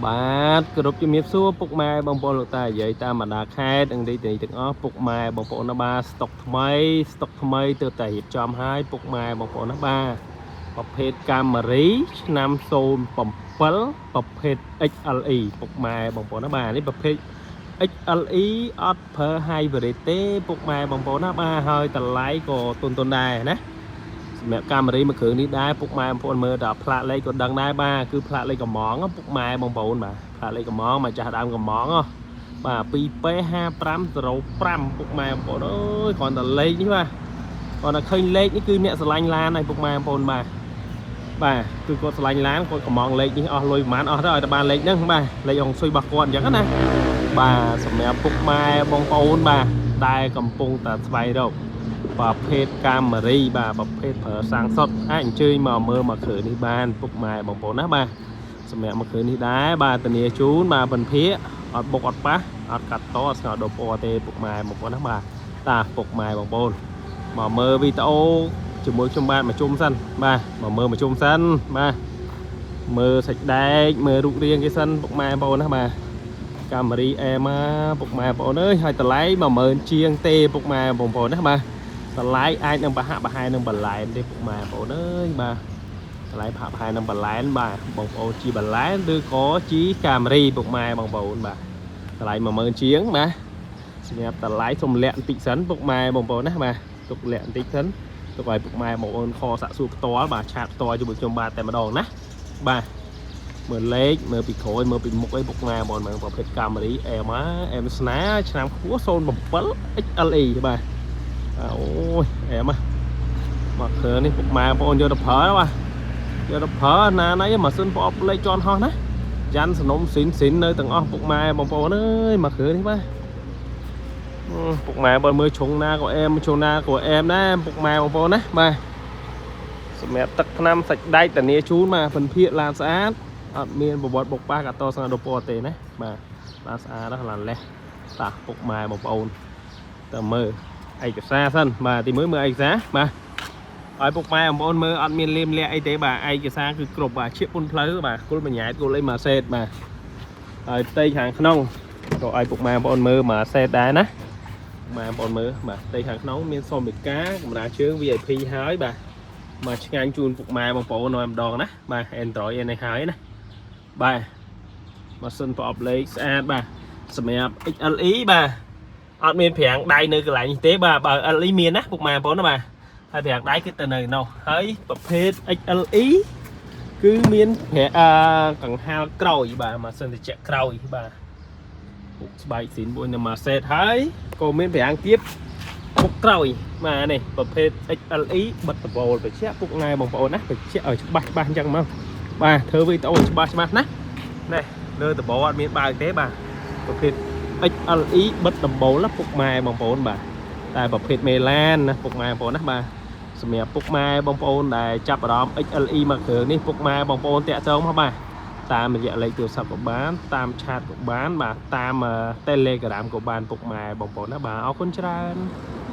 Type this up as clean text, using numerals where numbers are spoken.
បាទគោរពជំរាបសួរពុកម៉ែបងប្អូនលោកតានិយាយតាមបណ្ដាខេត្តទាំងនេះទាំងអស់ពុកម៉ែបងប្អូនណាបាទស្តុកថ្មីទើបតែរៀបចំឲ្យពុកម៉ែបងប្អូនណាបាទប្រភេទកាមេរីឆ្នាំ07ប្រភេទ XLE ពុកម៉ែបងប្អូនណាបាទនេះប្រភេទ XLE អត់ប្រើ hybrid ទេពុកម៉ែបងប្អូនណាបាទហើយតម្លៃក៏ទុនដែរណាសម្រាប់កាមេរីមួយគ្រឿងនេះដែរពុកម៉ែបងប្អូនមើលដល់ផ្លាកលេខក៏ដឹងដែរបាទគឺផ្លាកលេខកំងពុកម៉ែបងប្អូនបាទផ្លាកលេខកំងមកចាស់ដើមកំងបាទ 2P5505 ពុកម៉ែបងប្អូនអើយគ្រាន់តែលេខនេះបាទគ្រាន់តែឃើញលេខនេះគឺអ្នកស្រឡាញ់ឡានហើយពុកម៉ែបងប្អូនបាទគឺគាត់ស្រឡាញ់ឡានគាត់កំងលេខនេះអស់លុយប្រហែលអស់ទៅឲ្យតែបានលេខហ្នឹងបាទលេខអងស៊ុយរបស់គាត់អញ្ចឹងណាបាទសម្រាប់ពុកម៉ែបងប្អូនបាទដែលកំពុងតែស្វែងរកប្រភេទកាមេរីបាទប្រភេទប្រើសាំងសុតអាចអញ្ជើញមកមើលមកគ្រឿងនេះបានពុកម៉ែបងប្អូនណាបាទសម្រាប់មកគ្រឿងនេះដែរបាទធានាជូនបាទពិនភាកអត់បុកអត់ប៉ះអត់កាត់តអត់ស្ងោរដូរពណ៌ទេពុកម៉ែបងប្អូនណាបាទតាពុកម៉ែបងប្អូនមកមើលវីដេអូជាមួយខ្ញុំបាទមកជុំសិនបាទមកមើលមកជុំសិនបាទមើលសាច់ដែកមើលរូបរាងគេសិនពុកម៉ែបងប្អូនណាបាទកាមេរីអែមពុកម៉ែបងប្អូនអើយហើយតម្លៃ10000ជាងទេពុកម៉ែបងប្អូនណាបាទតម្លៃអាចនឹងប្រហាក់ប្រហែលនឹងបន្លែទេពុកម៉ែបងប្អូនអើយបាទតម្លៃប្រហាក់ប្រហែលនឹងបន្លែបាទបងប្អូនជីបន្លែឬក៏ជីកាមេរីពុកម៉ែបងប្អូនបាទតម្លៃ10000ជាងបាទសម្រាប់តម្លៃសុំលាក់បន្តិចសិនពុកម៉ែបងប្អូនណាបាទទុកលាក់បន្តិចសិនទុកឲ្យពុកម៉ែបងប្អូនខសាក់សួរផ្ទាល់បាទឆាតផ្ទាល់ជាមួយខ្ញុំបាទតែម្ដងណាបាទមើលលេខមើលពីក្រោយមើលពីមុខអីពុកម៉ែបងប្អូនប្រភេទកាមេរីអែមស្នាឆ្នាំខ្ពស់07 XLE បាទអូយអែមមកគ្រឿងនេះពុកម៉ែបងប្អូនយកទៅប្រើបាទយកទៅប្រើណាណៃម៉ាស៊ីនប្រអប់លេខជន់ហោះណាយ៉ាន់សនំស៊ីននៅទាំងអស់ពុកម៉ែបងប្អូនអើយមកគ្រឿងនេះបាទពុកម៉ែបងមើលជ្រុងណាក៏អែមជ្រុងណាក៏អែមដែរពុកម៉ែបងប្អូនណាបាទសម្រាប់ទឹកថ្នាំសាច់ដែកធានាជូនបាទពិនភាកឡានស្អាតអត់មានប្រវត្តិបុកប៉ះកាត់តស្ងោរដូរពណ៌ទេណាបាទឡានស្អាតណាស់ឡានលេះតាពុកម៉ែបងប្អូនតើមើលឯកសារសិនបាទទីមើលឯកសារបាទឲ្យពុកម៉ែបងប្អូនមើលអត់មានលាមលាក់អីទេបាទឯកសារគឺគ្រប់បាទឈៀបពុនផ្លូវបាទគល់បញ្ញាតគល់អីមកសេតបាទហើយផ្ទៃខាងក្នុងក៏ឲ្យពុកម៉ែបងប្អូនមើលមកសេតដែរណាម៉ែបងប្អូនមើលបាទផ្ទៃខាងក្នុងមានសូមិកាកម្រាលជើង VIP ហើយបាទមកឆ្ងាញ់ជូនពុកម៉ែបងប្អូនឲ្យម្ដងណាបាទ Android ឯនេះហើយណាបាទម៉ាស៊ីនប្រអប់លេខស្អាតបាទសម្រាប់ XLE បាទអត់មានប្រាំងដៃនៅកន្លែងនេះទេបាទបើ LE មានណាពុកម៉ែបងប្អូនណាបាទហើយប្រាំងដៃគឺទៅនៅនោះហើយប្រភេទ XLE គឺមានប្រាំងកង្ហាលក្រោយបាទម៉ាស៊ីនត្រជាក់ក្រោយបាទពុកស្បែកស៊ីនមួយនៅមកសេតហើយក៏មានប្រាំងទៀតពុកក្រោយបាទនេះប្រភេទ XLE បិទដបូលបញ្ជាក់ពុកម៉ែបងប្អូនណាបញ្ជាក់ឲ្យច្បាស់អញ្ចឹងមកបាទធ្វើវីដេអូច្បាស់ណានេះលើដបអត់មានបើកទេបាទប្រភេទ XLE បិទដំបូលពុកម៉ែបងប្អូនបាទតែប្រភេទមេឡានណាពុកម៉ែបងប្អូនណាបាទសម្រាប់ពុកម៉ែបងប្អូនដែលចាប់អារម្មណ៍ XLE មកគ្រឿងនេះពុកម៉ែបងប្អូនតាក់ទងមកបាទតាមរយៈលេខទូរស័ព្ទក៏បានតាមឆាតក៏បានបាទតាម Telegram ក៏បានពុកម៉ែបងប្អូនណាបាទអរគុណច្រើន